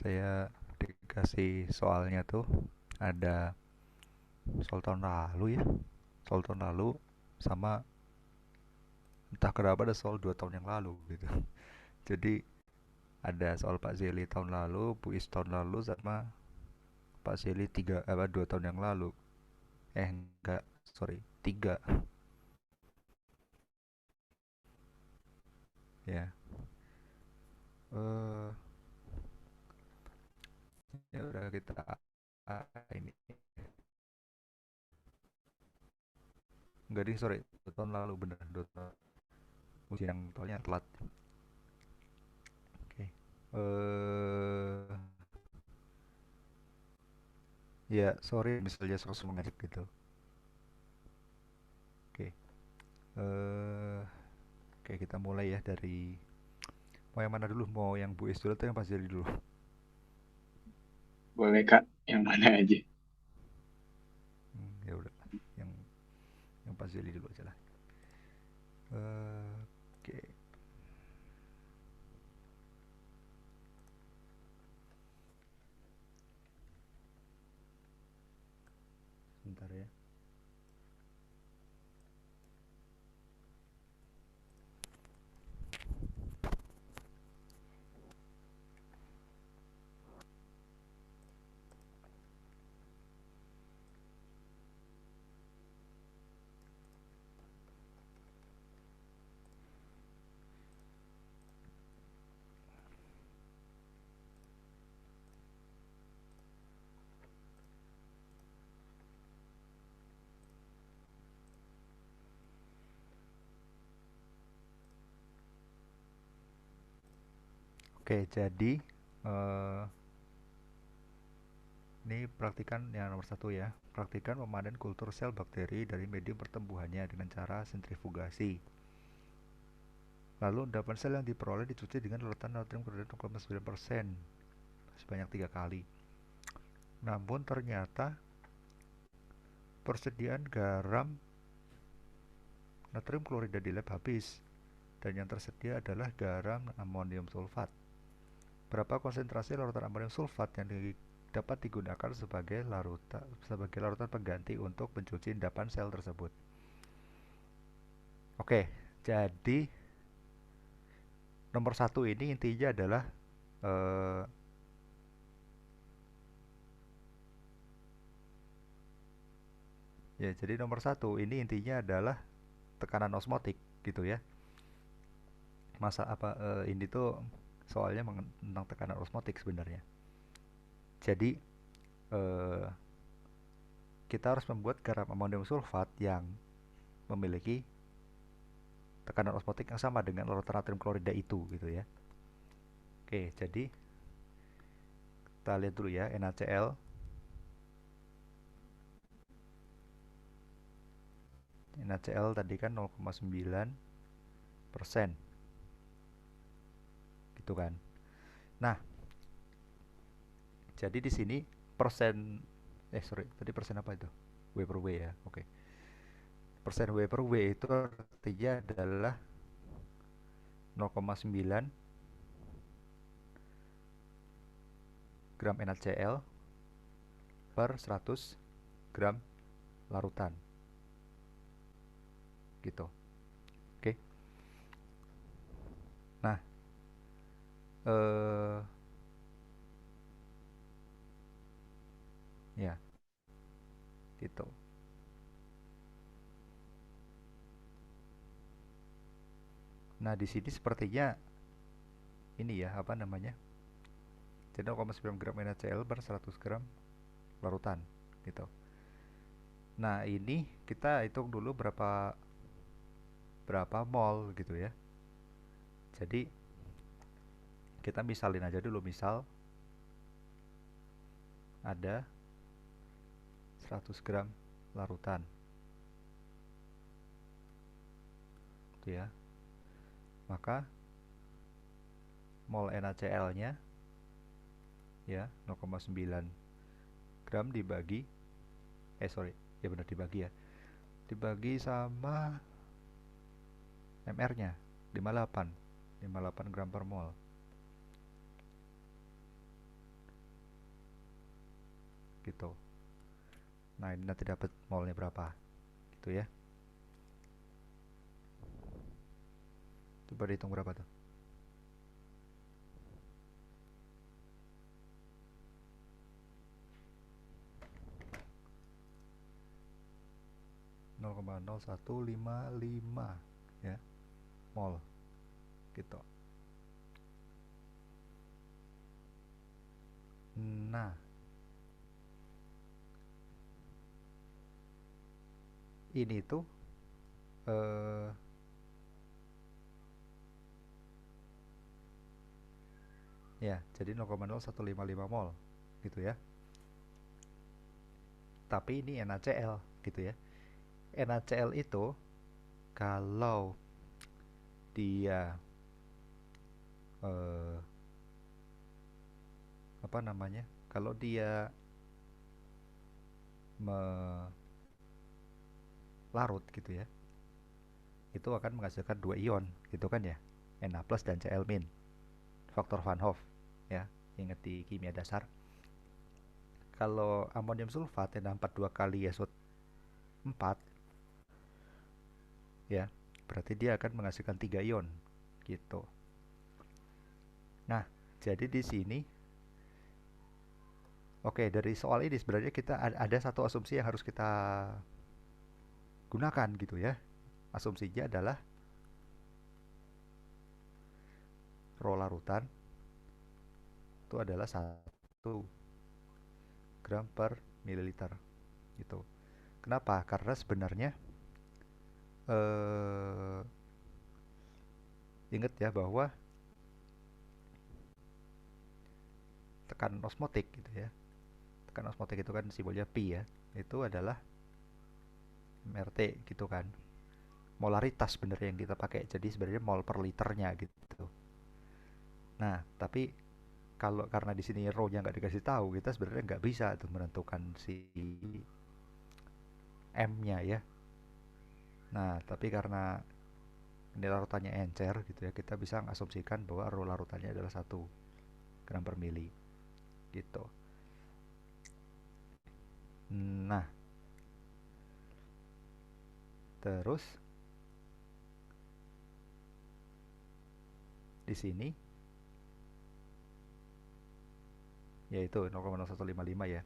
Saya dikasih soalnya tuh ada soal tahun lalu ya, soal tahun lalu sama entah kenapa ada soal 2 tahun yang lalu gitu. Jadi ada soal Pak Zeli tahun lalu, Bu Is tahun lalu sama Pak Zeli 2 tahun yang lalu. Enggak, sorry, tiga ya. eh Ya udah kita ini enggak ding, sorry, 2 tahun lalu bener, 2 tahun ujian yang tolnya telat. Oke. Ya sorry misalnya sosok mengajak gitu. Oke. eh Oke, kita mulai ya dari mau yang mana dulu? Mau yang Bu Is dulu atau yang Pak Zeli dulu? Boleh Kak, yang mana aja? Ya udah, yang Pak Zeli dulu aja lah. Oke, sebentar ya. Oke, jadi eh ini praktikan yang nomor satu ya. Praktikan memanen kultur sel bakteri dari medium pertumbuhannya dengan cara sentrifugasi. Lalu endapan sel yang diperoleh dicuci dengan larutan natrium klorida 0,9% sebanyak 3 kali. Namun ternyata persediaan garam natrium klorida di lab habis dan yang tersedia adalah garam amonium sulfat. Berapa konsentrasi larutan amonium sulfat yang dapat digunakan sebagai larutan pengganti untuk mencuci endapan sel tersebut? Oke, jadi nomor satu ini intinya adalah eh, ya jadi nomor satu ini intinya adalah tekanan osmotik gitu ya. Masa apa ini tuh soalnya tentang tekanan osmotik sebenarnya. Jadi eh, kita harus membuat garam amonium sulfat yang memiliki tekanan osmotik yang sama dengan larutan natrium klorida itu gitu ya. Oke, jadi kita lihat dulu ya NaCl. NaCl tadi kan 0,9% gitu kan. Nah, jadi di sini persen sorry, tadi persen apa itu? W per W ya. Oke. Persen W per W itu artinya adalah 0,9 gram NaCl per 100 gram larutan gitu. Oke. Nah, eh ya, gitu. Nah, di sini sepertinya ini ya, apa namanya? Jadi 0,9 gram NaCl per 100 gram larutan gitu. Nah, ini kita hitung dulu berapa berapa mol gitu ya. Jadi kita misalin aja dulu, misal ada 100 gram larutan gitu ya. Maka mol NaCl-nya ya 0,9 gram dibagi sorry, ya benar dibagi ya. Dibagi sama MR-nya 58 gram per mol. gitu. Nah ini nanti dapat molnya berapa gitu ya. Coba dihitung berapa tuh. 0,0155 ya mol gitu. Nah ini tuh eh, ya jadi 0,0155 mol gitu ya. Tapi ini NaCl gitu ya. NaCl itu kalau dia eh, apa namanya? Kalau dia melarut gitu ya, itu akan menghasilkan dua ion gitu kan ya, Na plus dan Cl min, faktor Van Hoff ya, ingat di kimia dasar. Kalau amonium sulfat Na42 kali SO4 ya, berarti dia akan menghasilkan tiga ion gitu. Nah, jadi di sini oke, dari soal ini sebenarnya kita ada satu asumsi yang harus kita gunakan gitu ya. Asumsinya adalah rho larutan itu adalah 1 gram per mililiter gitu. Kenapa? Karena sebenarnya eh, ingat ya bahwa tekanan osmotik gitu ya. Tekanan osmotik itu kan simbolnya Pi ya. Itu adalah MRT gitu kan. Molaritas sebenarnya yang kita pakai. Jadi sebenarnya mol per liternya gitu. Nah, tapi kalau karena di sini rho-nya nggak dikasih tahu, kita sebenarnya nggak bisa tuh menentukan si M-nya ya. Nah, tapi karena ini larutannya encer gitu ya, kita bisa mengasumsikan bahwa rho larutannya adalah 1 gram per mili gitu. Nah, terus di sini yaitu 0,0155 ya.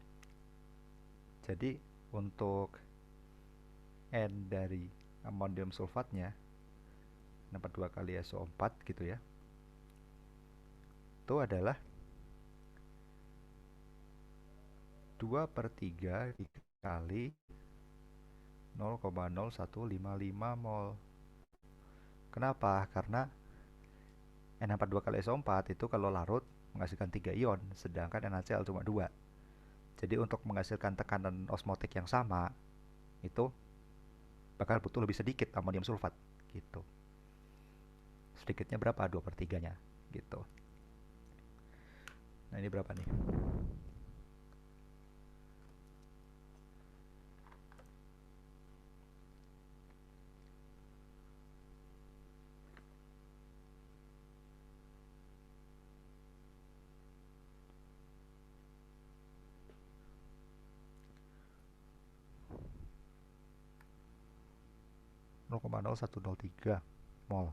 Jadi untuk N dari amonium sulfatnya 62 kali SO4 gitu ya. Itu adalah 2/3 dikali 0,0155 mol. Kenapa? Karena N42 kali SO4 itu kalau larut menghasilkan 3 ion, sedangkan NaCl cuma 2. Jadi untuk menghasilkan tekanan osmotik yang sama, itu bakal butuh lebih sedikit amonium sulfat gitu. Sedikitnya berapa? 2/3-nya gitu. Nah ini berapa nih? 0,0103 mol.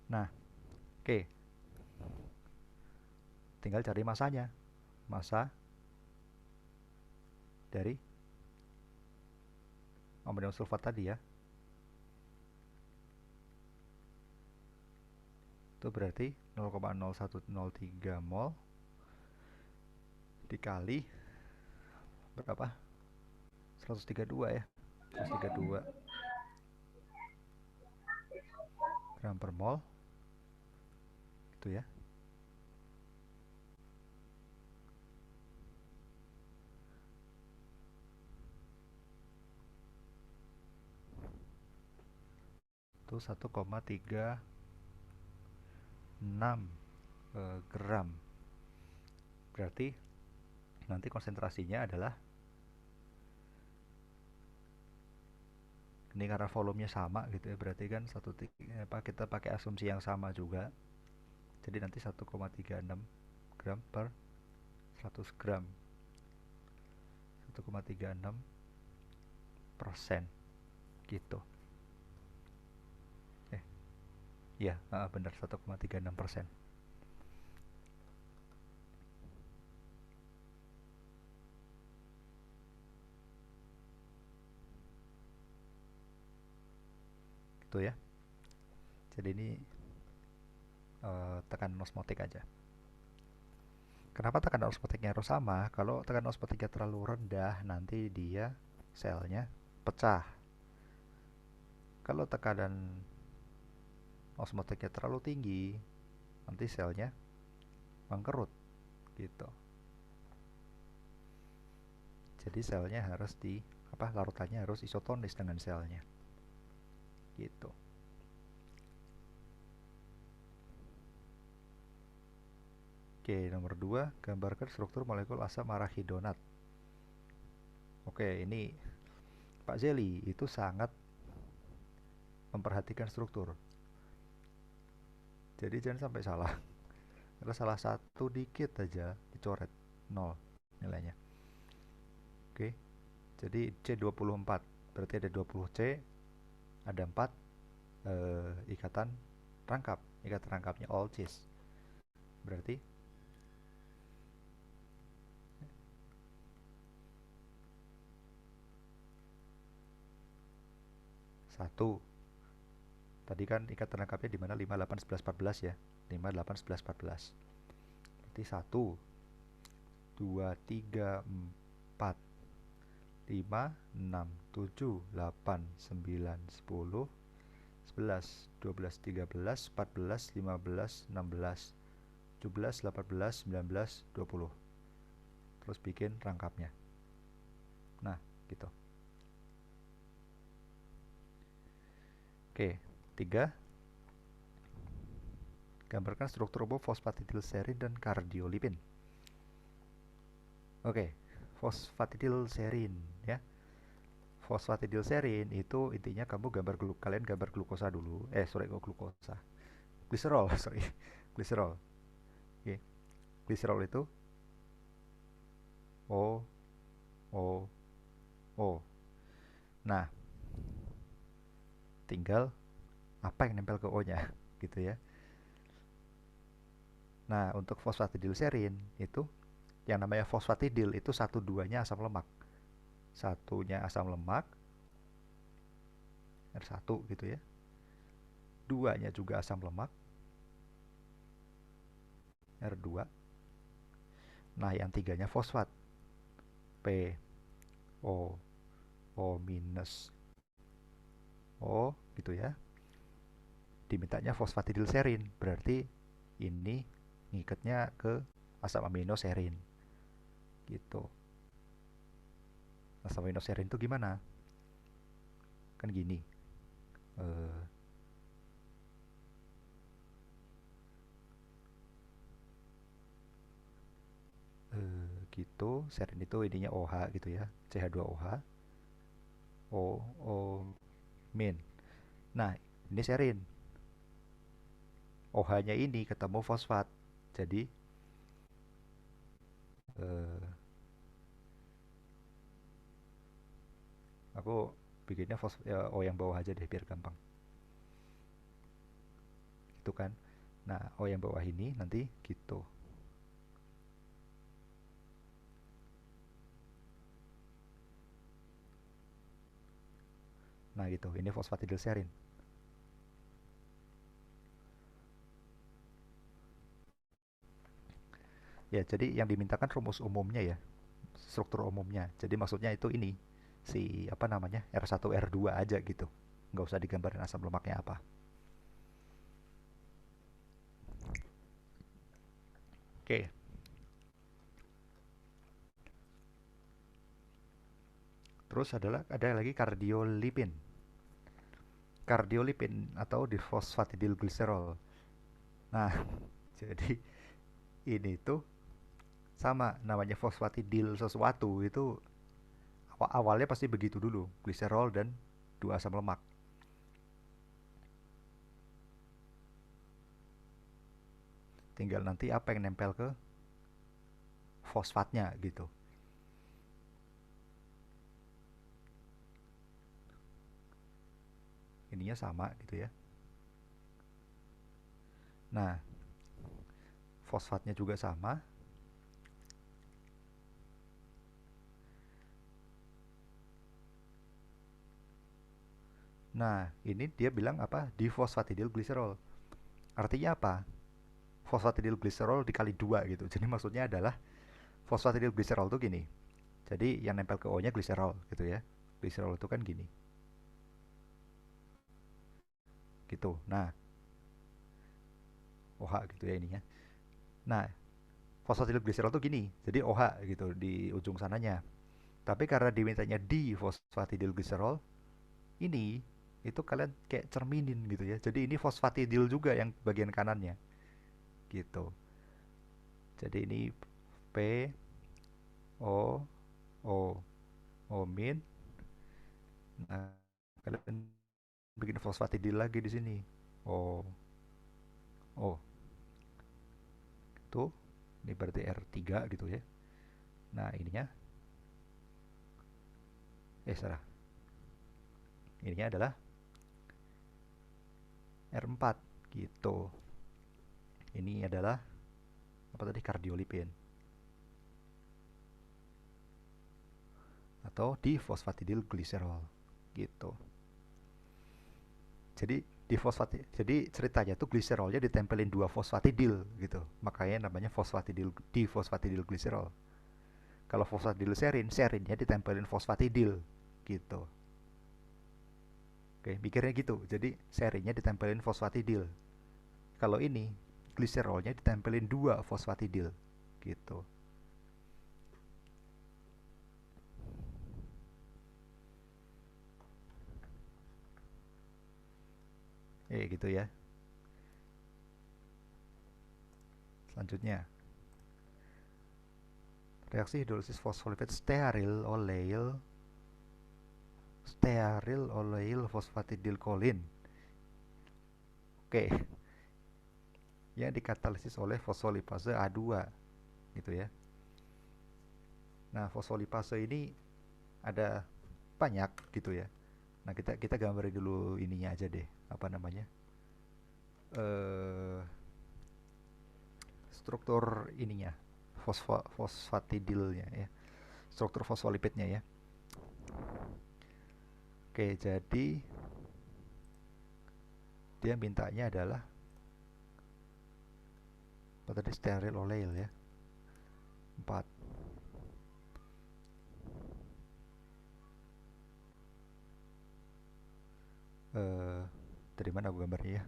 Nah, oke. Tinggal cari masanya. Masa dari amonium sulfat tadi ya. Itu berarti 0,0103 mol dikali berapa? 132 ya. 132 gram per mol. Itu ya. Itu 1,36 gram. Berarti nanti konsentrasinya adalah ini karena volumenya sama gitu ya, berarti kan kita pakai asumsi yang sama juga. Jadi nanti 1,36 gram per 100 gram 1,36% gitu. Iya, benar 1,36%. Gitu ya. Jadi ini tekanan osmotik aja. Kenapa tekanan osmotiknya harus sama? Kalau tekanan osmotiknya terlalu rendah, nanti dia selnya pecah. Kalau tekanan osmotiknya terlalu tinggi, nanti selnya mengkerut gitu. Jadi selnya harus larutannya harus isotonis dengan selnya gitu. Oke, nomor 2, gambarkan struktur molekul asam arachidonat. Oke, ini Pak Zeli itu sangat memperhatikan struktur. Jadi jangan sampai salah. Kalau salah satu dikit aja dicoret 0 nilainya. Oke. Jadi C24 berarti ada 20C, ada 4 ikatan rangkapnya all Cs. Berarti 1. Tadi kan ikatan rangkapnya di mana 5, 8, 11, 14 ya. 5, 8, 11, 14. Berarti 1, 2, 3, 4, 5, 6, 7, 8, 9, 10, 11, 12, 13, 14, 15, 16, 17, 18, 19, 20. Terus bikin rangkapnya. Nah, gitu. Oke, 3. Gambarkan struktur umum fosfatidilserin dan kardiolipin. Oke, fosfatidilserin ya. Fosfatidilserin itu intinya kalian gambar glukosa dulu. Kok glukosa. Gliserol, sorry. Gliserol. Oke. Gliserol itu O O O. Nah, tinggal apa yang nempel ke O-nya gitu ya. Nah, untuk fosfatidilserin itu yang namanya fosfatidil itu 1,2-nya asam lemak. Satunya asam lemak R1 gitu ya. 2-nya juga asam lemak R2. Nah, yang 3-nya fosfat P O O minus O gitu ya. Dimintanya fosfatidilserin, berarti ini ngikatnya ke asam amino serin gitu. Asam amino serin itu gimana? Kan gini. Eh, gitu. Serin itu ininya OH gitu ya. CH2OH. O min. Nah, ini serin. OH-nya ini ketemu fosfat. Jadi aku bikinnya O yang bawah aja deh biar gampang. Gitu kan. Nah, O yang bawah ini nanti gitu. Nah, gitu. Ini fosfatidilserin. Ya, jadi yang dimintakan rumus umumnya ya, struktur umumnya. Jadi maksudnya itu ini, si apa namanya, R1 R2 aja gitu. Nggak usah digambarin asam lemaknya apa. Oke. Terus ada lagi kardiolipin. Kardiolipin atau difosfatidilgliserol. Nah, jadi ini tuh sama namanya fosfatidil sesuatu itu awalnya pasti begitu dulu, gliserol dan 2 asam lemak. Tinggal nanti apa yang nempel ke fosfatnya gitu. ininya sama gitu ya. Nah, fosfatnya juga sama. Nah, ini dia bilang apa? Difosfatidilgliserol. Artinya apa? Fosfatidilgliserol dikali 2 gitu. Jadi maksudnya adalah fosfatidilgliserol tuh gini. Jadi yang nempel ke O-nya gliserol gitu ya. Gliserol itu kan gini. Gitu. Nah, OH gitu ya ininya. Nah, fosfatidilgliserol tuh gini. Jadi OH gitu di ujung sananya. Tapi karena dimintanya di fosfatidilgliserol, ini itu kalian kayak cerminin gitu ya. Jadi ini fosfatidil juga yang bagian kanannya gitu. Jadi ini P O O O min. Nah, kalian bikin fosfatidil lagi di sini. O O itu ini berarti R3 gitu ya. Nah, ininya salah. Ininya adalah R4 gitu. Ini adalah apa tadi, kardiolipin atau difosfatidilgliserol gitu. Jadi jadi ceritanya tuh gliserolnya ditempelin 2 fosfatidil gitu. Makanya namanya difosfatidilgliserol. Kalau fosfatidilserin, serinnya ditempelin fosfatidil gitu. Oke, mikirnya gitu. Jadi serinnya ditempelin fosfatidil. Kalau ini gliserolnya ditempelin 2 fosfatidil gitu. Gitu ya. Selanjutnya, reaksi hidrolisis fosfolipid steril oleil fosfatidilkolin. Oke, yang dikatalisis oleh fosfolipase A2 gitu ya. Nah, fosfolipase ini ada banyak gitu ya. Nah, kita gambarin dulu ininya aja deh, apa namanya? Eh struktur ininya, fosfatidilnya ya. Struktur fosfolipidnya ya. Oke, jadi dia mintanya adalah apa tadi, steril oleil ya. 4. Dari mana aku gambarnya ya?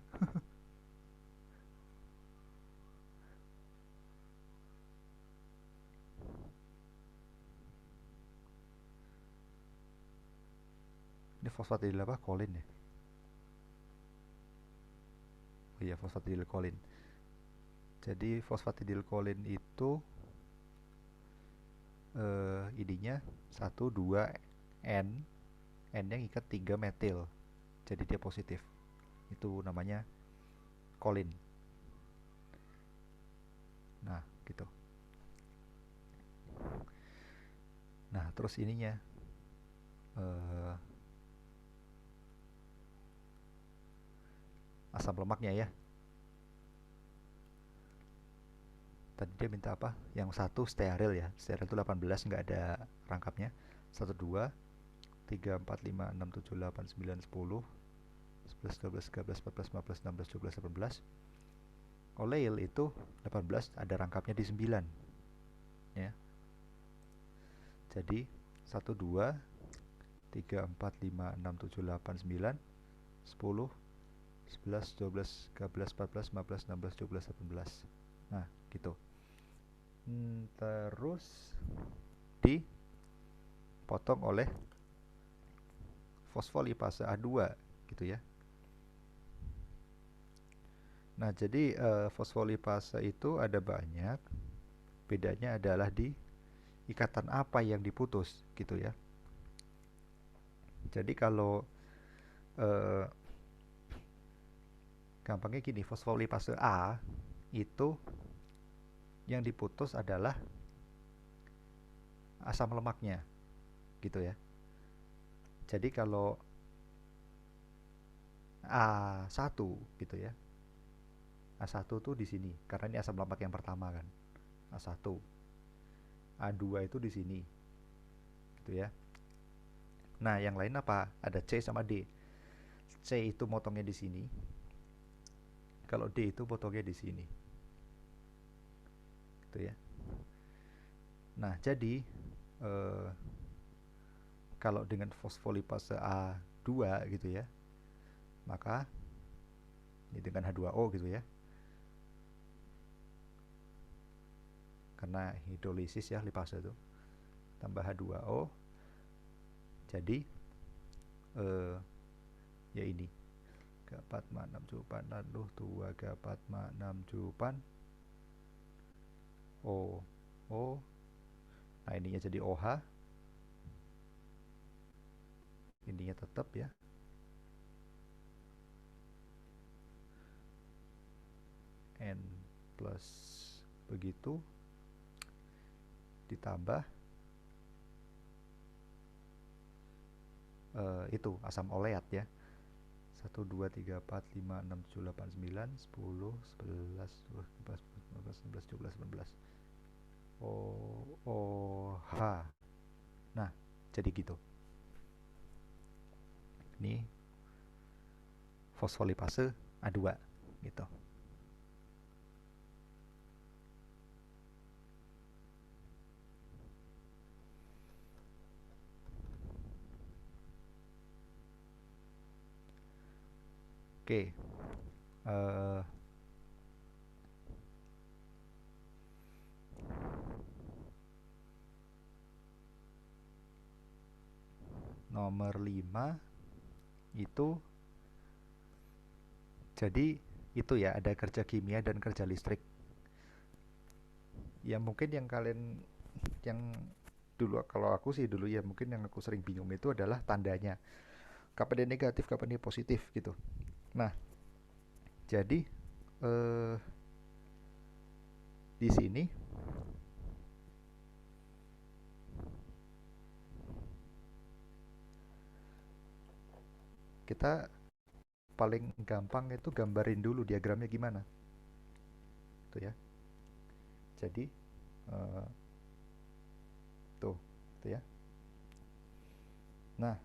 Ini fosfatidil apa? Kolin ya? Oh iya, fosfatidil kolin. Jadi fosfatidil kolin itu ininya 1 2 N, N yang ikat 3 metil. Jadi dia positif. Itu namanya kolin. Nah, gitu. Nah, terus ininya eh, asam lemaknya ya. Tadi dia minta apa? Yang satu steril ya. Steril itu 18, nggak ada rangkapnya. 1 2 3 4 5 6 7 8 9 10 11 12 13 14 15 16 17 18. Oleil itu 18 ada rangkapnya di 9 ya. Jadi 1 2 3 4 5 6 7 8 9 10 11 12 13 14 15 16 17 18. Nah, gitu. Terus dipotong oleh fosfolipase A2 gitu ya. Nah, jadi fosfolipase itu ada banyak. Bedanya adalah di ikatan apa yang diputus gitu ya. Jadi kalau eh, gampangnya gini, fosfolipase A itu yang diputus adalah asam lemaknya gitu ya. Jadi kalau A1 gitu ya. A1 tuh di sini karena ini asam lemak yang pertama kan. A1. A2 itu di sini gitu ya. Nah, yang lain apa? Ada C sama D. C itu motongnya di sini. Kalau D itu potongnya di sini. Gitu ya. Nah, jadi eh, kalau dengan fosfolipase A2 gitu ya, maka ini dengan H2O gitu ya. Karena hidrolisis ya lipase itu. Tambah H2O. Jadi ya ini. Gapat ma 6 cupan lalu 2 gapat ma 6 cupan O. O. Nah, ininya jadi OH. Ininya tetap ya. N plus begitu ditambah itu asam oleat ya. 1 2 3 4 5 6 7 8 9 10 11 12 13 14 15 16 17 18 OH. Nah, jadi gitu. Ini fosfolipase A2 gitu. Oke. Nomor 5 itu jadi itu ya, ada kerja kimia dan kerja listrik. Ya mungkin yang kalian yang dulu, kalau aku sih dulu ya, mungkin yang aku sering bingung itu adalah tandanya. Kapan dia negatif, kapan dia positif gitu. Nah, jadi di sini kita paling gampang itu gambarin dulu diagramnya gimana. Tuh ya. Jadi tuh ya. Nah,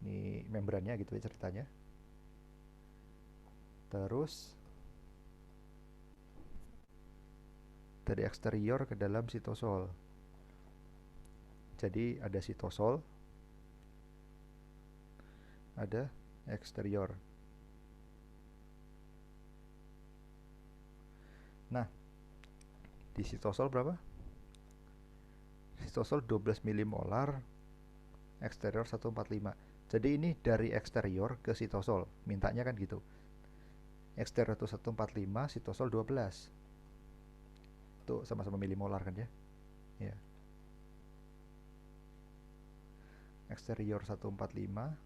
ini membrannya gitu ya ceritanya. Terus dari eksterior ke dalam sitosol. Jadi ada sitosol, ada eksterior. Nah, di sitosol berapa? Sitosol 12 milimolar, eksterior 145. Jadi ini dari eksterior ke sitosol, mintanya kan gitu. Eksterior itu 145, sitosol 12. Tuh sama-sama milimolar kan ya? Ya. Eksterior 145,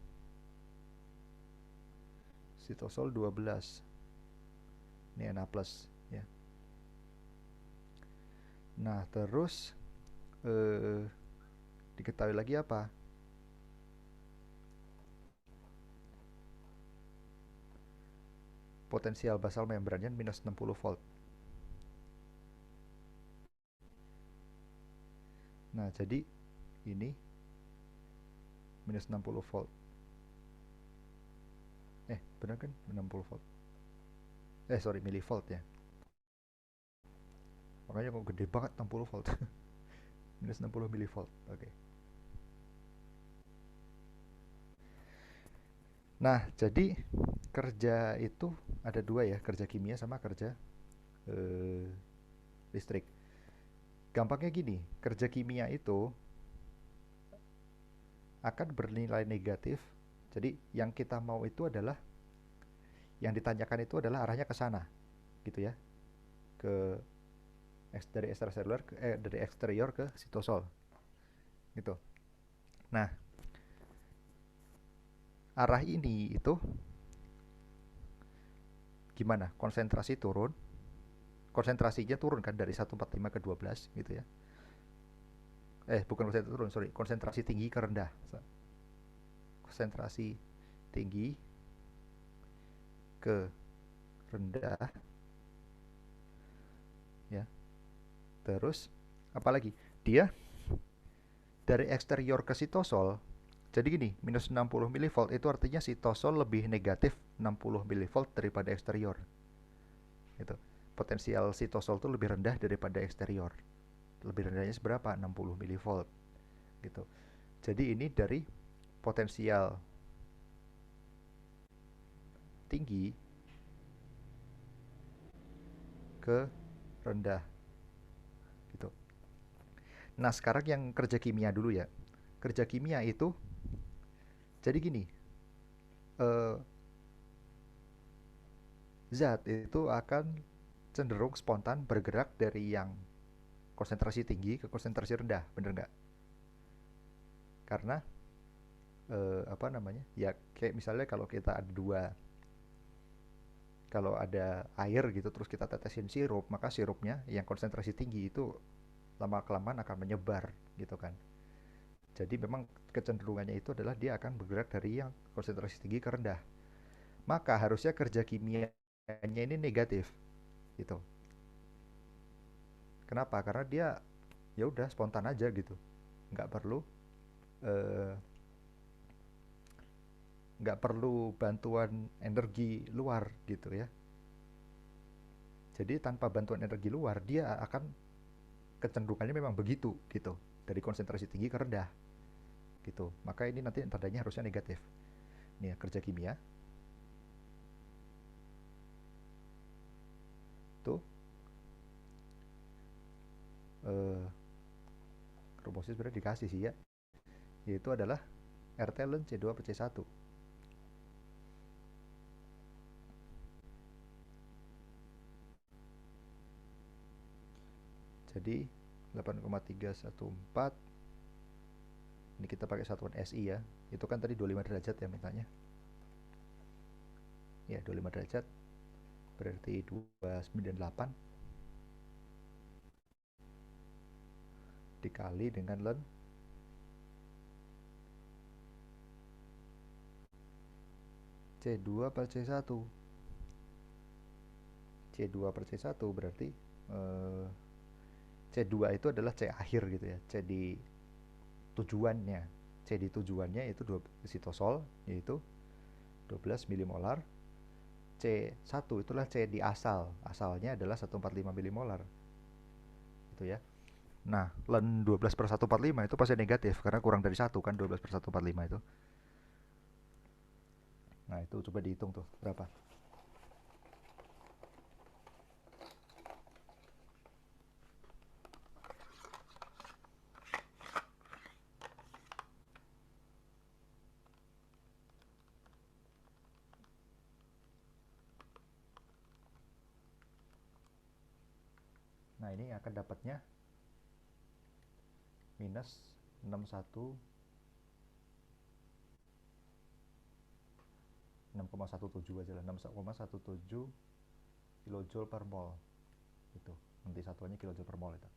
sitosol 12. Ini Na+, ya. Nah, terus diketahui lagi apa? Potensial basal membrannya minus 60 volt. Nah, jadi ini minus 60 volt. Benar kan? 60 volt. Sorry, milivolt ya. Makanya kok gede banget 60 volt. Minus 60 milivolt. Oke. Nah, jadi kerja itu ada dua ya, kerja kimia sama kerja listrik. Gampangnya gini, kerja kimia itu akan bernilai negatif. Jadi yang kita mau itu adalah, yang ditanyakan itu adalah arahnya ke sana, gitu ya, ke dari ekstraseluler dari eksterior ke sitosol, gitu. Nah, arah ini itu gimana? Konsentrasi turun, konsentrasinya turun kan dari 145 ke 12 gitu ya. Bukan konsentrasi turun, sorry, konsentrasi tinggi ke rendah. Konsentrasi tinggi ke rendah ya. Terus apalagi? Dia dari eksterior ke sitosol. Jadi gini, minus 60 mV itu artinya sitosol lebih negatif 60 mV daripada eksterior. Itu. Potensial sitosol itu lebih rendah daripada eksterior. Lebih rendahnya seberapa? 60 mV. Gitu. Jadi ini dari potensial tinggi ke rendah. Gitu. Nah, sekarang yang kerja kimia dulu ya. Kerja kimia itu jadi gini, eh, zat itu akan cenderung spontan bergerak dari yang konsentrasi tinggi ke konsentrasi rendah, bener nggak? Karena apa namanya? Ya kayak misalnya kalau kita ada kalau ada air gitu terus kita tetesin sirup, maka sirupnya yang konsentrasi tinggi itu lama kelamaan akan menyebar gitu kan. Jadi memang kecenderungannya itu adalah dia akan bergerak dari yang konsentrasi tinggi ke rendah. Maka harusnya kerja kimianya ini negatif gitu. Kenapa? Karena dia ya udah spontan aja gitu. Nggak perlu eh, nggak perlu bantuan energi luar gitu ya. Jadi tanpa bantuan energi luar dia akan kecenderungannya memang begitu gitu, dari konsentrasi tinggi ke rendah gitu. Maka ini nanti tandanya harusnya negatif. Nih ya, kerja kimia tuh eh, rumusnya sebenarnya dikasih sih ya, yaitu adalah RT ln C2 per C1. Jadi 8,314, ini kita pakai satuan SI ya. Itu kan tadi 25 derajat ya mintanya. Ya, 25 derajat berarti 298 dikali dengan ln C2 per C1. C2 per C1 berarti C2 itu adalah C akhir gitu ya. C di tujuannya. C di tujuannya itu sitosol yaitu 12 milimolar. C1 itulah C di asal. Asalnya adalah 145 milimolar. Itu ya. Nah, ln 12 per 145 itu pasti negatif karena kurang dari 1 kan 12 per 145 itu. Nah, itu coba dihitung tuh berapa. Nah, ini akan dapatnya minus 61 6,17 aja lah, 6,17 kilojoule per mol itu, nanti satuannya kilojoule per mol itu.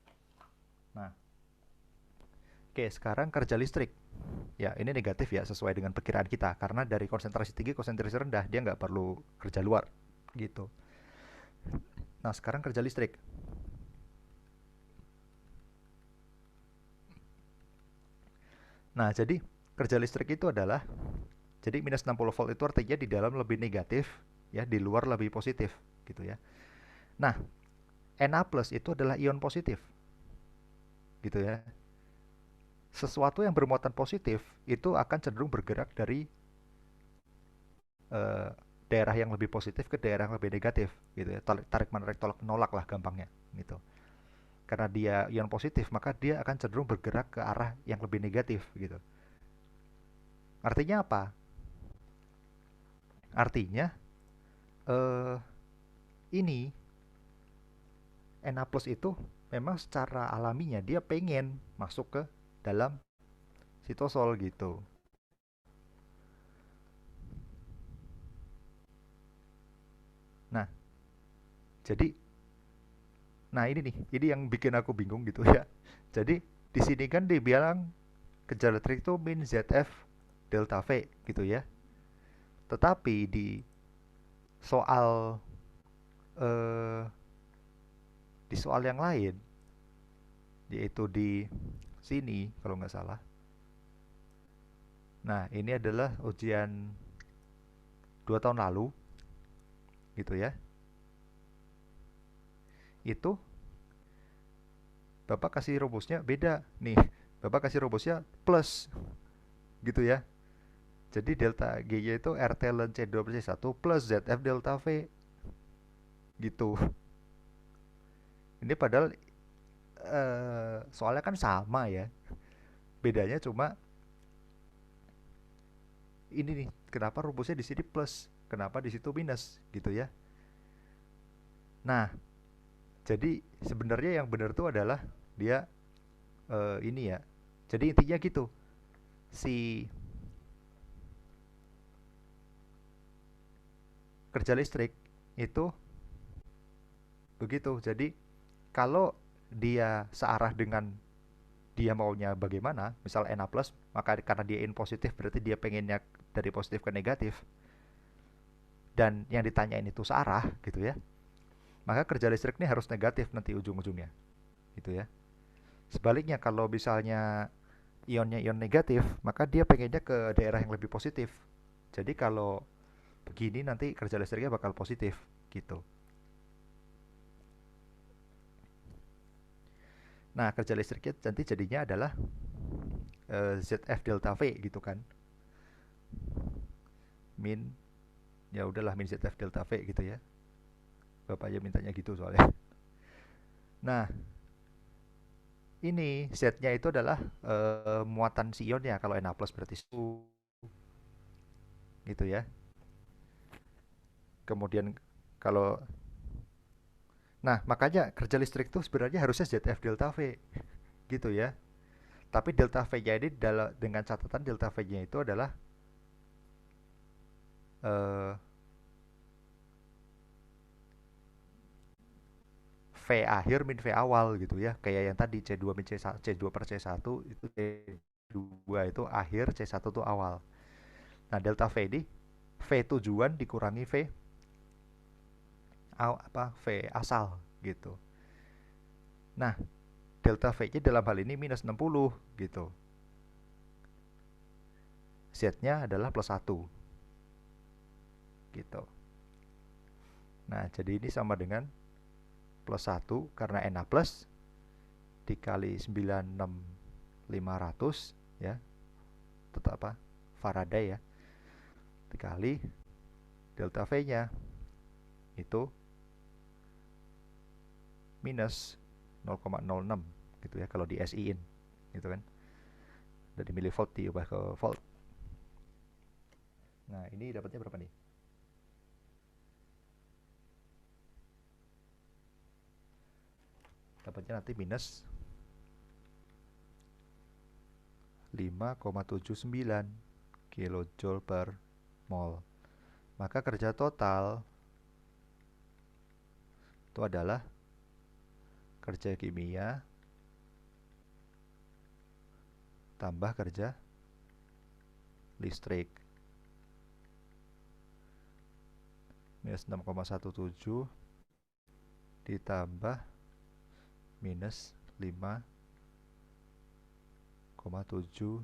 Nah, oke, sekarang kerja listrik ya, ini negatif ya sesuai dengan perkiraan kita karena dari konsentrasi tinggi konsentrasi rendah dia nggak perlu kerja luar gitu. Nah, sekarang kerja listrik. Nah, jadi kerja listrik itu adalah, jadi minus 60 volt itu artinya di dalam lebih negatif ya, di luar lebih positif gitu ya. Nah, Na plus itu adalah ion positif gitu ya. Sesuatu yang bermuatan positif itu akan cenderung bergerak dari eh, daerah yang lebih positif ke daerah yang lebih negatif gitu ya. Tarik menarik tolak menolak lah gampangnya gitu. Karena dia ion positif maka dia akan cenderung bergerak ke arah yang lebih negatif gitu. Artinya apa? Artinya eh ini Na plus itu memang secara alaminya dia pengen masuk ke dalam sitosol gitu. Nah, jadi nah ini nih, ini yang bikin aku bingung gitu ya. Jadi di sini kan dibilang kejar listrik itu min ZF delta V gitu ya. Tetapi soal eh, di soal yang lain, yaitu di sini kalau nggak salah. Nah, ini adalah ujian 2 tahun lalu, gitu ya. Itu Bapak kasih rumusnya beda. Nih, Bapak kasih rumusnya plus, gitu ya. Jadi delta G-nya itu RT ln C2 per C1 plus ZF delta V, gitu. Ini padahal soalnya kan sama ya. Bedanya cuma ini nih, kenapa rumusnya di sini plus, kenapa di situ minus, gitu ya. Nah, jadi sebenarnya yang benar tuh adalah dia ini ya. Jadi intinya gitu. Si kerja listrik itu begitu. Jadi kalau dia searah dengan dia maunya bagaimana, misal Na plus, maka karena dia in positif berarti dia pengennya dari positif ke negatif, dan yang ditanyain itu searah gitu ya, maka kerja listrik ini harus negatif nanti ujung-ujungnya, gitu ya. Sebaliknya kalau misalnya ionnya ion negatif, maka dia pengennya ke daerah yang lebih positif. Jadi kalau begini nanti kerja listriknya bakal positif, gitu. Nah, kerja listriknya nanti jadinya adalah ZF delta V gitu kan. Min, ya udahlah, min ZF delta V gitu ya. Bapak aja mintanya gitu soalnya. Nah, ini Z-nya itu adalah muatan si ionnya. Kalau Na plus berarti 1, gitu ya. Kemudian kalau, nah makanya kerja listrik itu sebenarnya harusnya ZF delta V, gitu ya. Tapi delta V-nya ini dengan catatan delta V-nya itu adalah eh, V akhir min V awal gitu ya. Kayak yang tadi C2 min C1, C2 per C1 itu C2 itu akhir, C1 itu awal. Nah, delta V ini V tujuan dikurangi V V asal gitu. Nah, delta V-nya dalam hal ini minus 60 gitu. Z-nya adalah plus 1 gitu. Nah, jadi ini sama dengan plus 1 karena Na plus dikali 96.500 ya. Tetap apa? Faraday ya. Dikali delta V-nya itu minus 0,06 gitu ya kalau di SI-in gitu kan. Dari milivolt diubah ke volt. Nah, ini dapatnya berapa nih? Dapatnya nanti minus 5,79 kilojoule per mol. Maka kerja total itu adalah kerja kimia tambah kerja listrik. Minus 6,17 ditambah minus 5,79.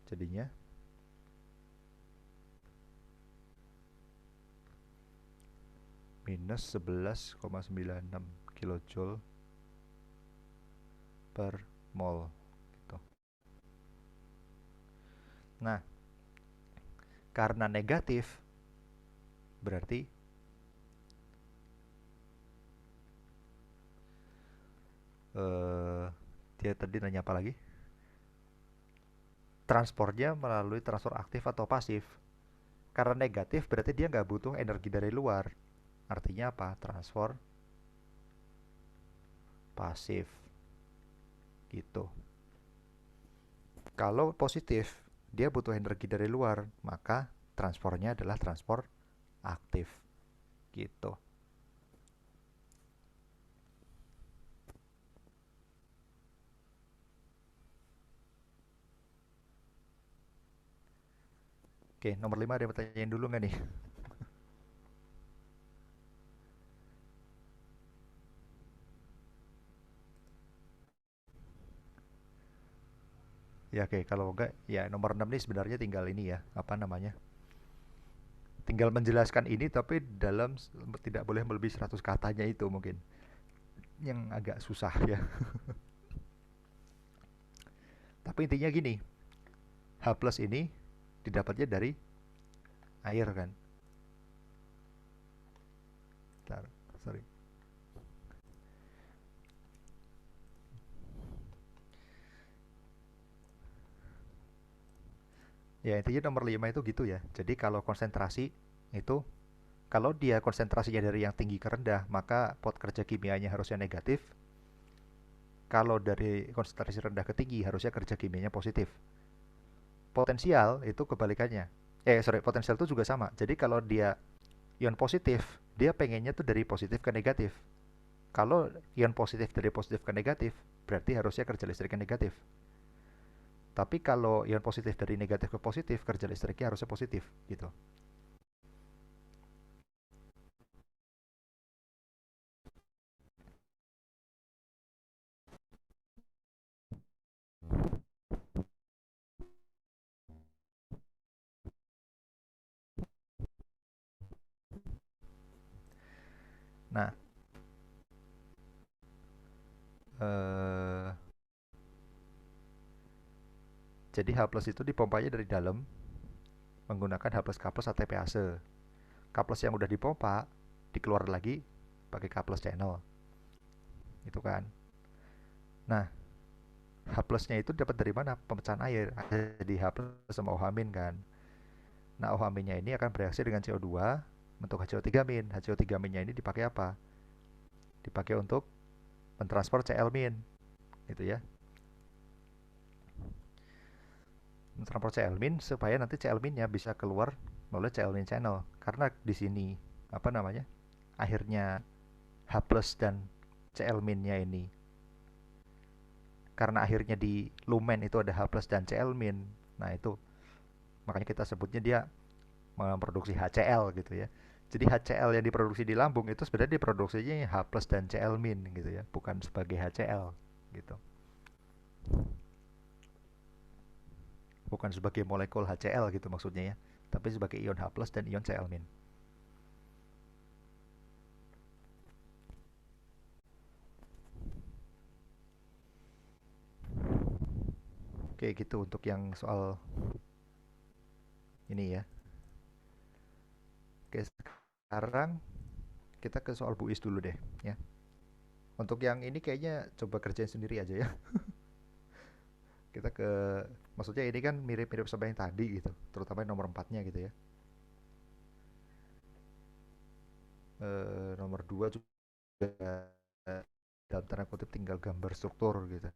Jadinya minus 11,96 kilojoule per mol gitu. Nah, karena negatif berarti dia tadi nanya apa lagi? Transportnya melalui transfer aktif atau pasif. Karena negatif berarti dia nggak butuh energi dari luar. Artinya apa? Transfer pasif gitu. Kalau positif, dia butuh energi dari luar, maka transfernya adalah transfer aktif gitu. Oke, nomor 5 ada yang pertanyaan dulu nggak nih? Ya oke, kalau enggak ya nomor 6 nih sebenarnya tinggal ini ya, apa namanya? Tinggal menjelaskan ini tapi dalam tidak boleh melebihi 100 katanya itu mungkin yang agak susah ya. Tapi intinya gini, H plus ini didapatnya dari air kan. Bentar, sorry. Ya intinya nomor 5 itu gitu ya. Jadi kalau konsentrasi itu kalau dia konsentrasinya dari yang tinggi ke rendah, maka pot kerja kimianya harusnya negatif. Kalau dari konsentrasi rendah ke tinggi, harusnya kerja kimianya positif. Potensial itu kebalikannya. Sorry, potensial itu juga sama. Jadi kalau dia ion positif, dia pengennya tuh dari positif ke negatif. Kalau ion positif dari positif ke negatif, berarti harusnya kerja listriknya negatif. Tapi kalau ion positif dari negatif ke positif, kerja listriknya harusnya positif gitu. Nah, eh, jadi H plus itu dipompanya dari dalam menggunakan H plus K plus ATPase. K plus yang udah dipompa dikeluar lagi pakai K plus channel. Itu kan. Nah, H plusnya itu dapat dari mana? Pemecahan air. Jadi H plus sama OH min kan. Nah, OH minnya ini akan bereaksi dengan CO2 bentuk HCO3 min. HCO3 minnya ini dipakai apa? Dipakai untuk mentransfer Cl min gitu ya. Mentransfer Cl min supaya nanti Cl minnya bisa keluar melalui Cl min channel. Karena di sini apa namanya? Akhirnya H plus dan Cl minnya ini karena akhirnya di lumen itu ada H plus dan Cl min. Nah, itu makanya kita sebutnya dia memproduksi HCl gitu ya. Jadi HCl yang diproduksi di lambung itu sebenarnya diproduksinya H plus dan Cl min gitu ya, bukan sebagai HCl gitu. Bukan sebagai molekul HCl gitu maksudnya ya, tapi sebagai ion H plus dan ion Cl min. Oke, gitu untuk yang soal ini ya. Oke, sekarang kita ke soal buis dulu deh ya. Untuk yang ini kayaknya coba kerjain sendiri aja ya. Kita ke maksudnya ini kan mirip-mirip sama yang tadi gitu, terutama yang nomor empatnya gitu ya. Nomor 2 juga dalam tanda kutip tinggal gambar struktur gitu.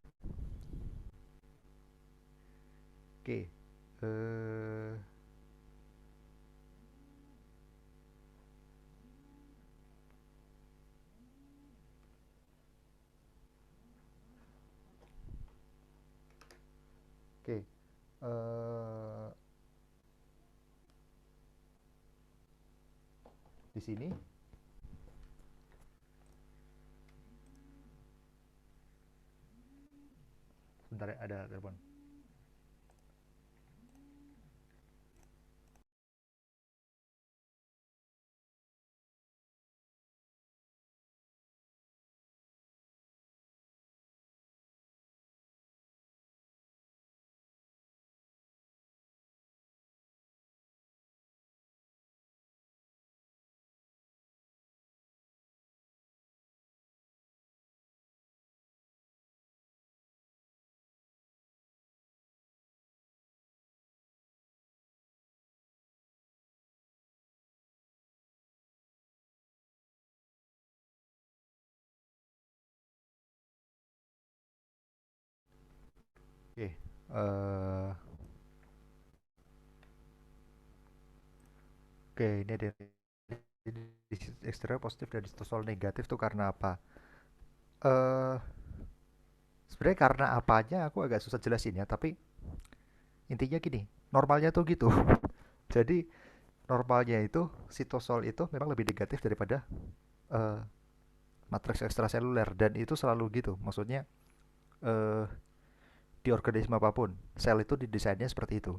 Oke. Eh oke. Di sini sebentar ya, ada telepon. Oke. Oke, ini ada di eksternal positif dan distosol negatif tuh karena apa? Eh Sebenarnya karena apanya aku agak susah jelasin ya, tapi intinya gini, normalnya tuh gitu. Jadi normalnya itu sitosol itu memang lebih negatif daripada eh, matriks ekstraseluler, dan itu selalu gitu. Maksudnya eh, di organisme apapun, sel itu didesainnya seperti itu.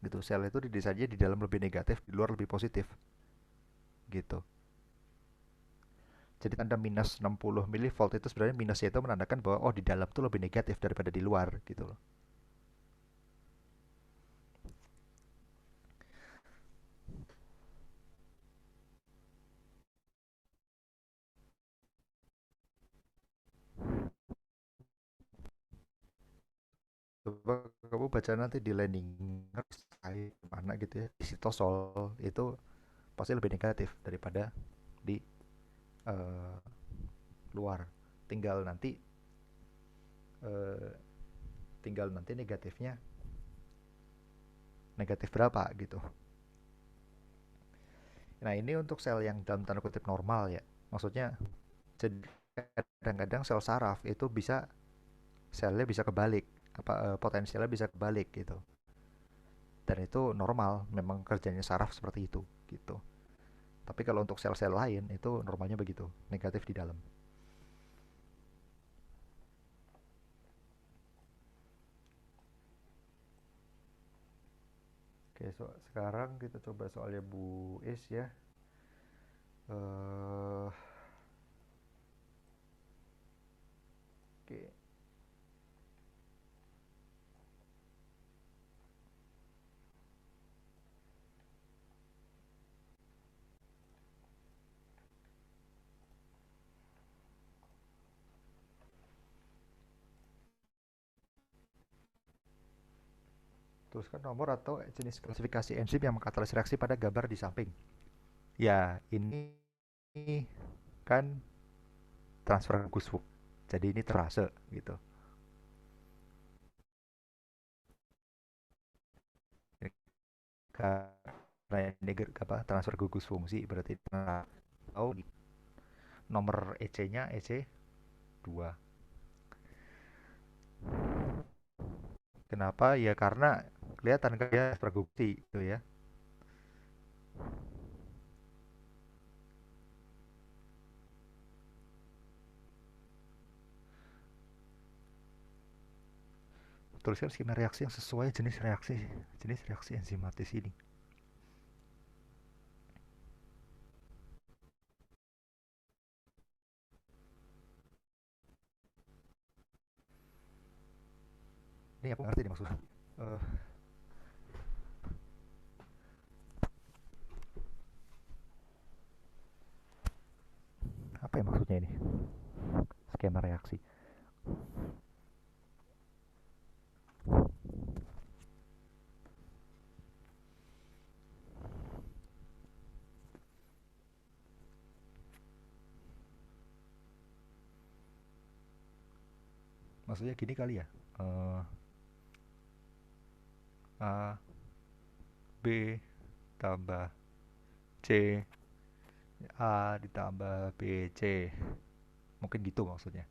Gitu. Sel itu didesainnya di dalam lebih negatif, di luar lebih positif. Gitu. Jadi tanda minus 60 milivolt itu sebenarnya minusnya itu menandakan bahwa oh di dalam tuh lebih negatif daripada di luar gitu loh. Coba kamu baca nanti di Leninger mana gitu ya, di sitosol itu pasti lebih negatif daripada di eh, luar. Tinggal nanti eh, tinggal nanti negatifnya negatif berapa gitu. Nah, ini untuk sel yang dalam tanda kutip normal ya. Maksudnya jadi kadang-kadang sel saraf itu bisa selnya bisa kebalik, apa potensialnya bisa kebalik gitu. Dan itu normal, memang kerjanya saraf seperti itu gitu. Tapi kalau untuk sel-sel lain itu normalnya begitu, negatif di dalam. Oke, sekarang kita coba soalnya Bu Is ya. Eh, oke. Tuliskan nomor atau jenis klasifikasi enzim yang mengkatalisis reaksi pada gambar di samping. Ya, ini kan transfer Gusfuk. Jadi ini terase gitu. Karena ini apa transfer gugus fungsi berarti tahu nomor EC-nya EC 2. Kenapa? Ya karena kelihatan kan dia tergusti gitu ya. Tuliskan skema reaksi yang sesuai jenis reaksi enzimatis ini. Ini aku ngerti nih maksudnya. Uh, apa ya maksudnya ini? Skema reaksi. Maksudnya gini kali ya. A B tambah C, A ditambah B C. Mungkin gitu maksudnya.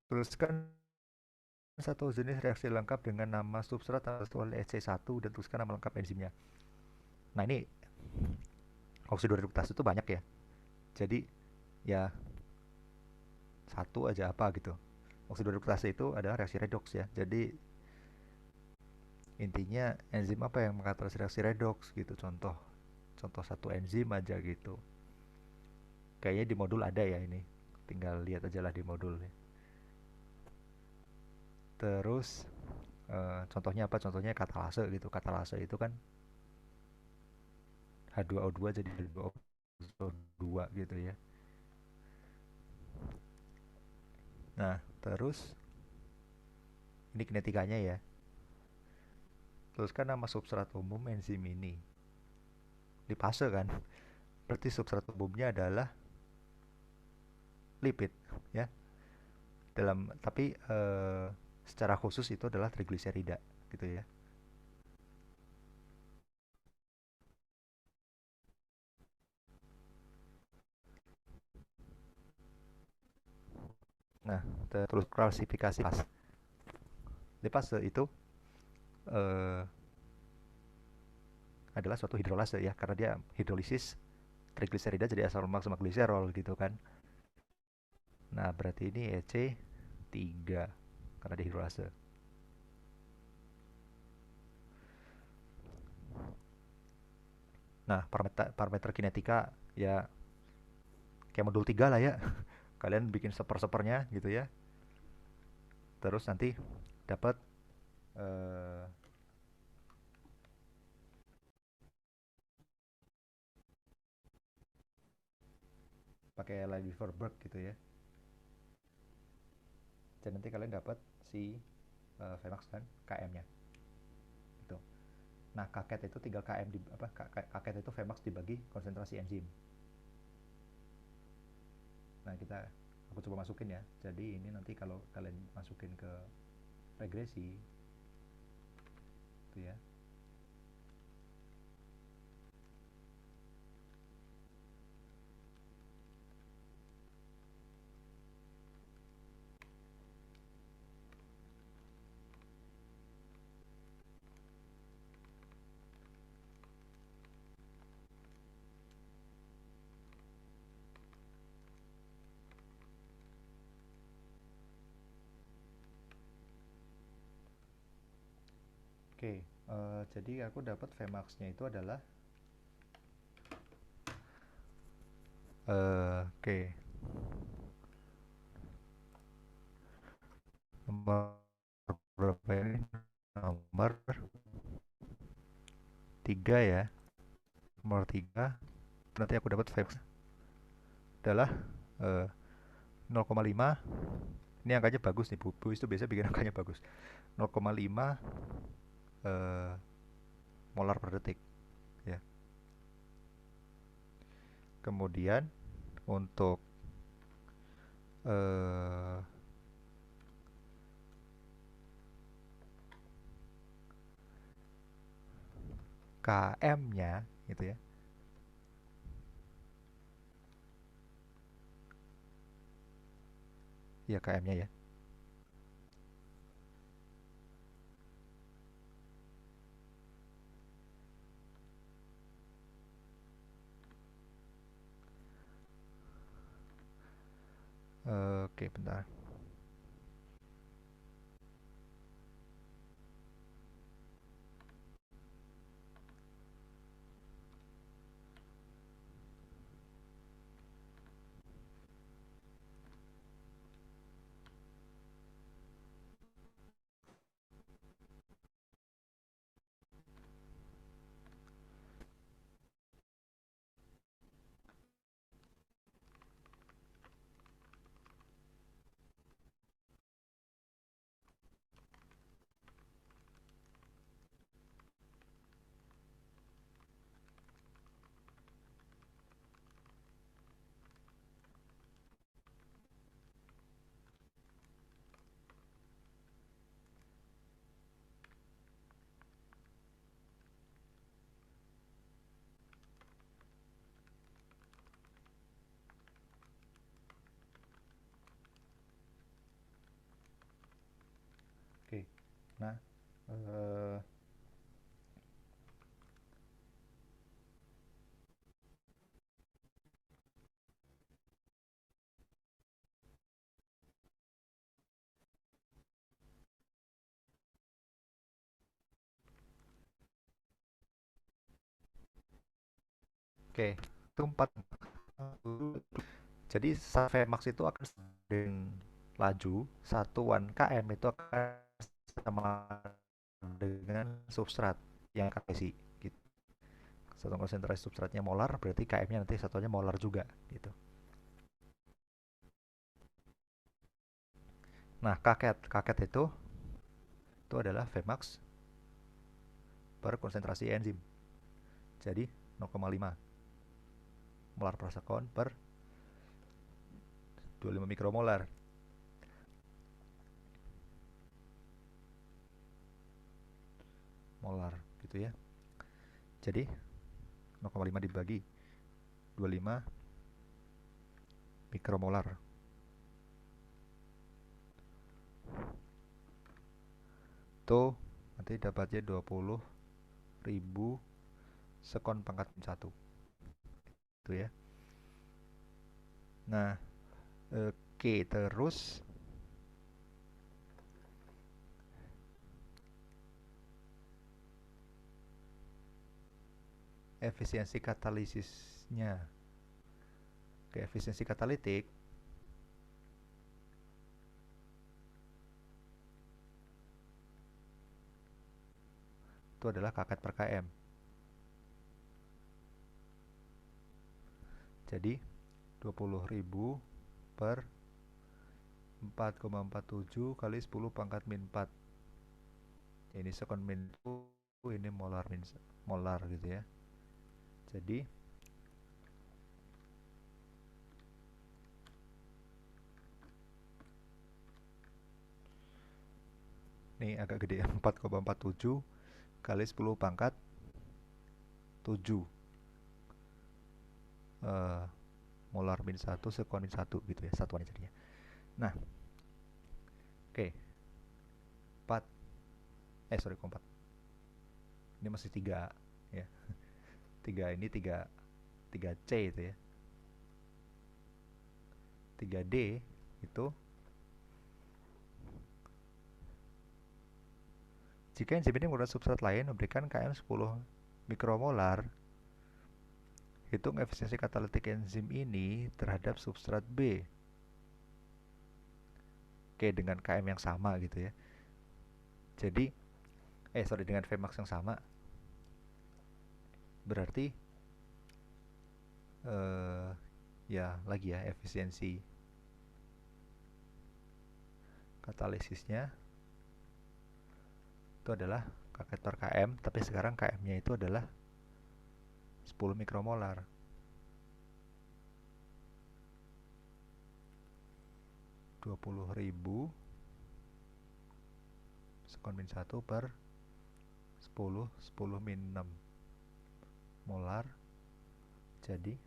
Tuliskan satu jenis reaksi lengkap dengan nama substrat atau EC1 dan tuliskan nama lengkap enzimnya. Nah, ini oksido reduktase itu banyak ya. Jadi ya satu aja apa gitu. Oksido reduktase itu adalah reaksi redoks ya. Jadi intinya enzim apa yang mengkatalisis reaksi redoks gitu. Contoh contoh satu enzim aja gitu. Kayaknya di modul ada ya ini. Tinggal lihat aja lah di modul ya. Terus contohnya apa? Contohnya katalase gitu. Katalase itu kan H2O2 jadi H2O2 gitu ya. Nah, terus ini kinetikanya ya. Terus kan nama substrat umum enzim ini. Lipase kan. Berarti substrat umumnya adalah lipid ya. Dalam tapi secara khusus itu adalah trigliserida gitu ya. Nah, terus klasifikasi pas. Lipase itu eh, adalah suatu hidrolase ya, karena dia hidrolisis trigliserida jadi asam lemak sama gliserol gitu kan. Nah, berarti ini EC3 karena dia hidrolase. Nah, parameter kinetika ya kayak modul 3 lah ya. Kalian bikin seper-sepernya gitu ya. Terus nanti dapat eh, pakai Liebig-Verberg gitu ya. Dan nanti kalian dapat si Vmax dan Km-nya. Gitu. Nah, kaket itu tinggal Km di apa kaket itu Vmax dibagi konsentrasi enzim. Nah, aku coba masukin ya. Jadi ini nanti kalau kalian masukin ke regresi itu ya. Oke, jadi aku dapat Vmax-nya itu adalah oke. Nomor berapa ini? Nomor 3 ya. Nomor 3. Nanti aku dapat Vmax adalah eh, 0,5. Ini angkanya bagus nih, Bu. Bu itu biasa bikin angkanya bagus. 0,5 eh, molar per detik ya. Kemudian untuk eh, KM-nya gitu ya. Iya, KM-nya ya. Oke, bentar. Oke. Nah, oke. Itu 4. Jadi Vmax itu akan dengan laju 1 km itu akan sama dengan substrat yang akan isi gitu. Satu konsentrasi substratnya molar, berarti KM-nya nanti satunya molar juga gitu. Nah, kaket itu adalah Vmax per konsentrasi enzim. Jadi 0,5 molar per sekon per 25 mikromolar. Molar gitu ya. Jadi 0,5 dibagi 25 mikromolar. itu nanti dapatnya 20.000 sekon pangkat min 1 itu ya. Nah, oke, terus efisiensi katalisisnya. Oke, efisiensi katalitik itu adalah kakat per km. Jadi 20.000 per 4,47 kali 10 pangkat min 4. Ini sekon min 1, ini molar min molar gitu ya. Jadi ini agak gede ya, 4,47 kali 10 pangkat 7 molar min 1 sekon min 1 gitu ya, satuannya jadinya. Nah, oke. 4 sorry, 4. Ini masih 3 ya. 3 ini 3C itu ya. 3D itu jika enzim ini menggunakan substrat lain memberikan Km 10 mikromolar, hitung efisiensi katalitik enzim ini terhadap substrat B. Oke, dengan Km yang sama gitu ya. Jadi dengan Vmax yang sama. Berarti ya lagi ya, efisiensi katalisisnya itu adalah kakat per km, tapi sekarang km-nya itu adalah 10 mikromolar. (20.000 sekon min 1 per 10 min 6 molar. Jadi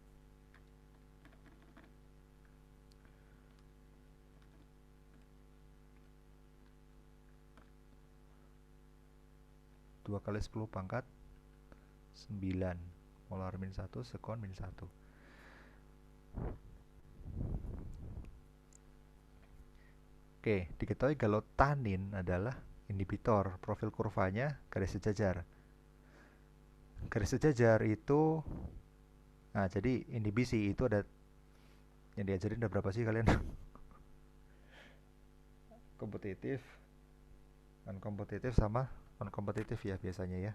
2 kali 10 pangkat 9 molar min 1 sekon min 1. Oke, diketahui kalau tanin adalah inhibitor. Profil kurvanya garis sejajar. Garis sejajar itu, nah jadi inhibisi itu ada yang diajarin ada berapa sih kalian? Kompetitif, non kompetitif sama non kompetitif ya biasanya ya.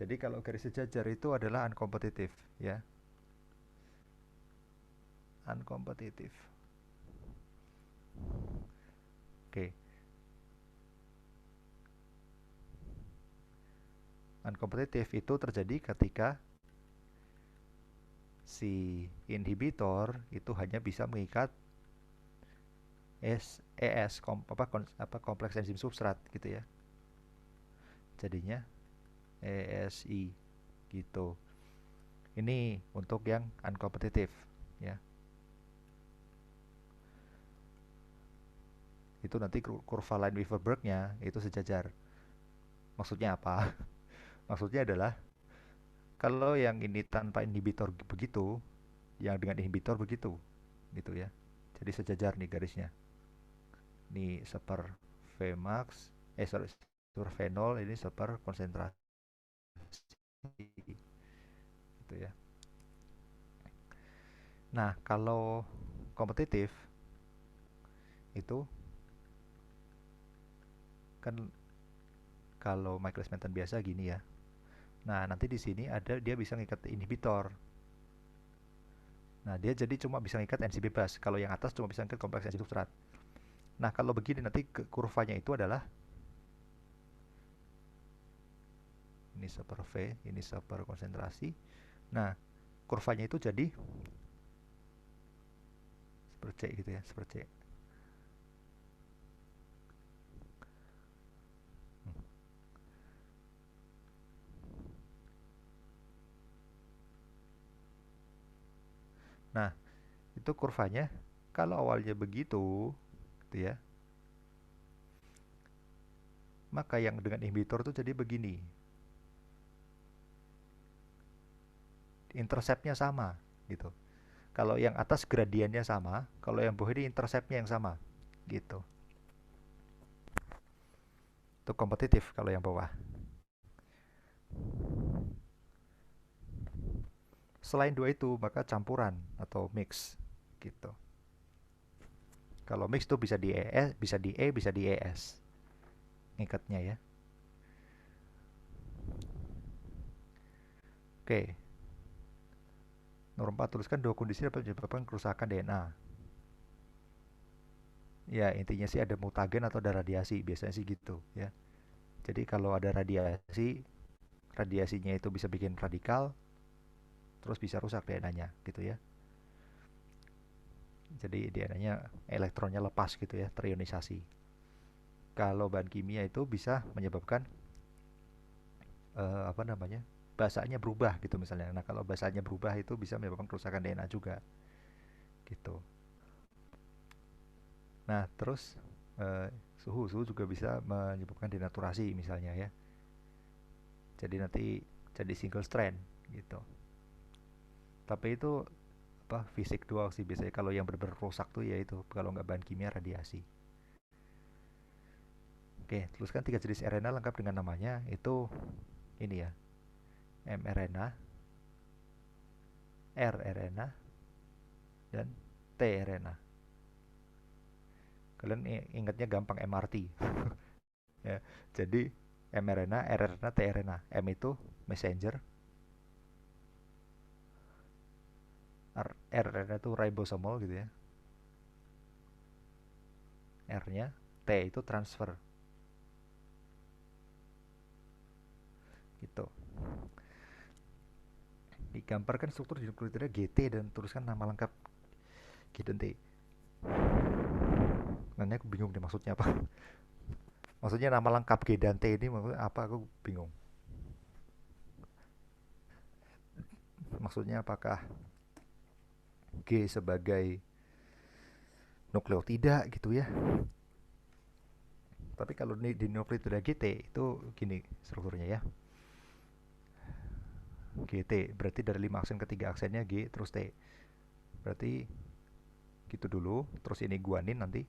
Jadi kalau garis sejajar itu adalah unkompetitif ya. Unkompetitif. Oke. Unkompetitif itu terjadi ketika si inhibitor itu hanya bisa mengikat kompleks enzim substrat gitu ya. Jadinya ESI gitu. Ini untuk yang unkompetitif ya. Itu nanti kurva Lineweaver-Burke-nya itu sejajar. Maksudnya apa? Maksudnya adalah kalau yang ini tanpa inhibitor begitu, yang dengan inhibitor begitu gitu ya. Jadi sejajar nih garisnya. Ini seper Vmax, seper fenol, ini seper konsentrasi gitu ya. Nah, kalau kompetitif itu kan kalau Michaelis-Menten biasa gini ya. Nah, nanti di sini ada dia bisa ngikat inhibitor. Nah, dia jadi cuma bisa ngikat enzim bebas. Kalau yang atas cuma bisa ngikat kompleks enzim substrat. Nah, kalau begini nanti kurvanya itu adalah ini seper V, ini seper konsentrasi. Nah, kurvanya itu jadi seperti C gitu ya, seperti C. Nah, itu kurvanya kalau awalnya begitu gitu ya. Maka yang dengan inhibitor tuh jadi begini. Interceptnya sama gitu. Kalau yang atas gradiennya sama, kalau yang bawah ini interceptnya yang sama gitu. Itu kompetitif kalau yang bawah. Selain dua itu, maka campuran atau mix gitu. Kalau mix tuh bisa di ES, bisa di E, bisa di ES. Ngikatnya ya. Oke. Nomor 4, tuliskan dua kondisi dapat menyebabkan kerusakan DNA. Ya, intinya sih ada mutagen atau ada radiasi, biasanya sih gitu ya. Jadi kalau ada radiasi, radiasinya itu bisa bikin radikal, terus bisa rusak DNA-nya gitu ya. Jadi DNA-nya elektronnya lepas gitu ya, terionisasi. Kalau bahan kimia itu bisa menyebabkan apa namanya, basanya berubah gitu misalnya. Nah kalau basanya berubah itu bisa menyebabkan kerusakan DNA juga gitu. Nah terus eh, suhu juga bisa menyebabkan denaturasi misalnya ya. Jadi nanti jadi single strand gitu. Tapi itu apa, fisik doang sih biasanya. Kalau yang benar-benar rusak tuh ya itu, kalau nggak bahan kimia, radiasi. Oke, tuliskan tiga jenis RNA lengkap dengan namanya. Itu ini ya, mRNA, rRNA, dan tRNA. Kalian ingatnya gampang, MRT. Ya, jadi mRNA, rRNA, tRNA. M itu messenger, rRNA itu ribosomal gitu ya. R-nya, T itu transfer gitu. Digambarkan struktur di nukleotida GT dan tuliskan nama lengkap G dan T. Nanti aku bingung nih maksudnya apa. Maksudnya nama lengkap G dan T ini maksudnya apa, aku bingung. Maksudnya apakah G sebagai nukleotida gitu ya. Tapi kalau di nukleotida GT itu gini strukturnya ya. GT berarti dari 5 aksen ke 3 aksennya G terus T. Berarti gitu dulu, terus ini guanin nanti.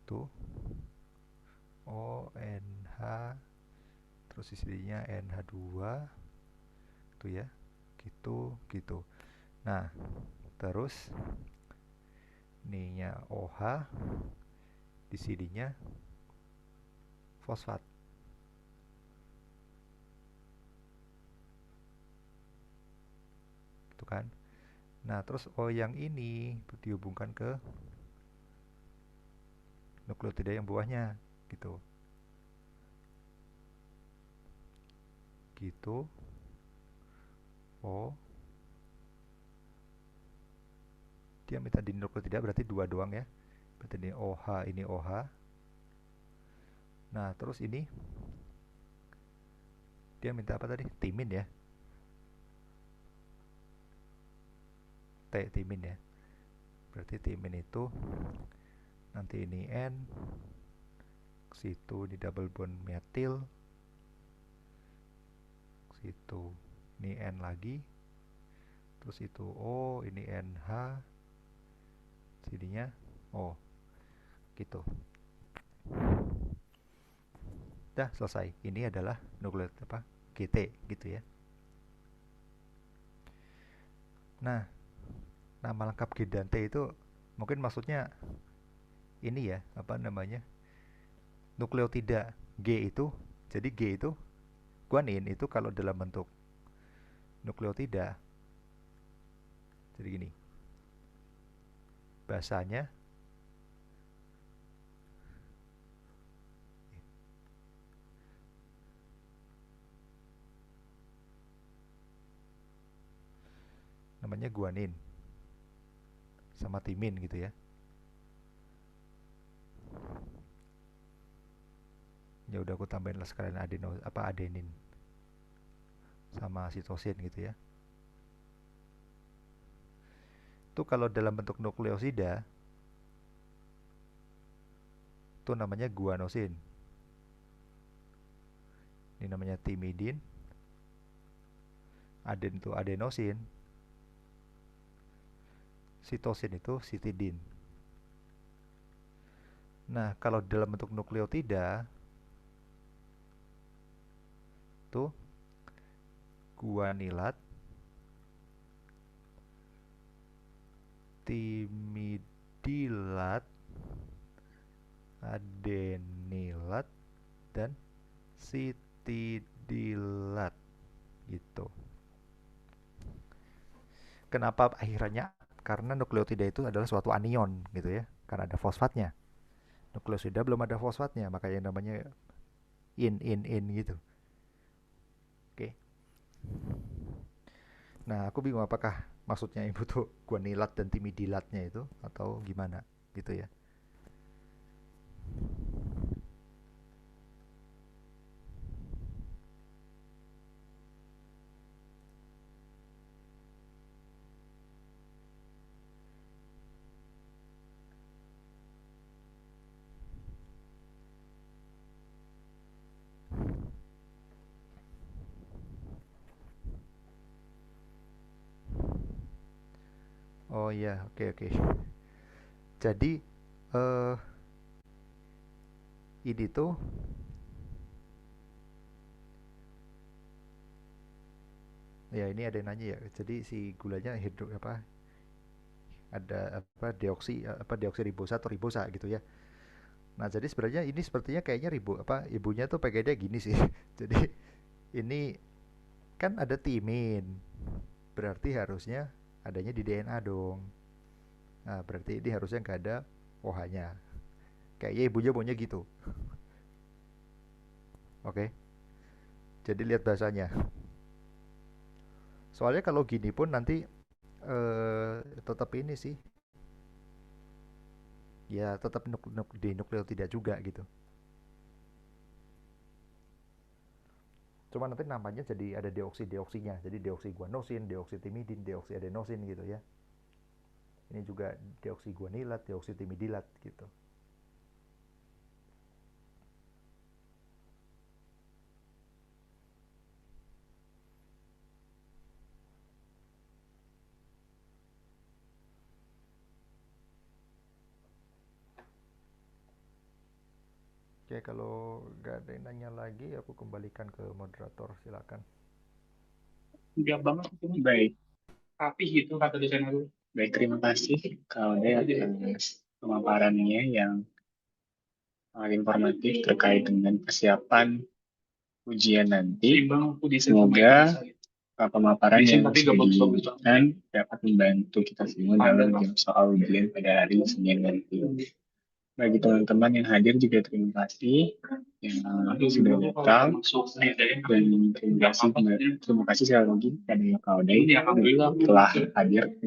Tuh. O NH terus isinya NH2 tuh ya. Gitu gitu. Nah, terus ininya OH, di sininya fosfat. Gitu kan. Nah, terus O yang ini dihubungkan ke nukleotida yang bawahnya gitu. Gitu. O, dia minta di nukleotida berarti dua doang ya. Berarti ini OH, ini OH. Nah, terus ini dia minta apa tadi? Timin ya. T timin ya. Berarti timin itu nanti ini N, situ di double bond metil, situ ini N lagi, terus itu O, ini NH, sininya O, gitu. Udah selesai. Ini adalah nukleot apa? GT gitu ya. Nah, nama lengkap G dan T itu mungkin maksudnya ini ya, apa namanya? Nukleotida G itu, jadi G itu guanin itu kalau dalam bentuk nukleotida. Jadi gini. Bahasanya namanya guanin sama timin gitu ya. Ya udah aku tambahin lah sekalian adeno apa adenin. sama sitosin gitu ya. Itu kalau dalam bentuk nukleosida itu namanya guanosin. Ini namanya timidin. Aden itu adenosin. Sitosin itu sitidin. Nah, kalau dalam bentuk nukleotida tuh guanilat, timidilat, adenilat, dan sitidilat gitu. Kenapa akhirnya? Karena nukleotida itu adalah suatu anion gitu ya, karena ada fosfatnya. Nukleosida belum ada fosfatnya, makanya namanya in gitu. Oke. Nah, aku bingung apakah maksudnya ibu tuh guanilat dan timidilatnya itu atau gimana gitu ya. Oh iya, oke oke. Jadi eh ini tuh ya ini ada yang nanya ya. Jadi si gulanya hidro apa ada apa deoksiribosa atau ribosa gitu ya. Nah, jadi sebenarnya ini sepertinya kayaknya ibunya tuh pengennya gini sih. Jadi ini kan ada timin. Berarti harusnya adanya di DNA dong. Nah, berarti ini harusnya nggak ada OH-nya. Kayaknya ibunya maunya gitu. Oke. Jadi lihat bahasanya. Soalnya kalau gini pun nanti tetap ini sih. Ya tetap di nukleotida juga gitu. Cuma nanti namanya jadi ada deoksi-deoksinya. Jadi deoksiguanosin, deoksitimidin, deoksiadenosin gitu ya. Ini juga deoksiguanilat, deoksitimidilat gitu. Oke, kalau nggak ada yang nanya lagi, aku kembalikan ke moderator. Silakan. Enggak banget itu. Baik, tapi gitu kata dosen aku. Baik, terima kasih kalau ada atas pemaparannya yang sangat informatif terkait dengan persiapan ujian nanti. Semoga pemaparan yang diberikan dapat membantu kita semua dalam menjawab soal ujian pada hari Senin nanti. Bagi teman-teman yang hadir juga terima kasih yang sudah datang dan terima kasih sekali lagi kepada Kak Odai telah hadir.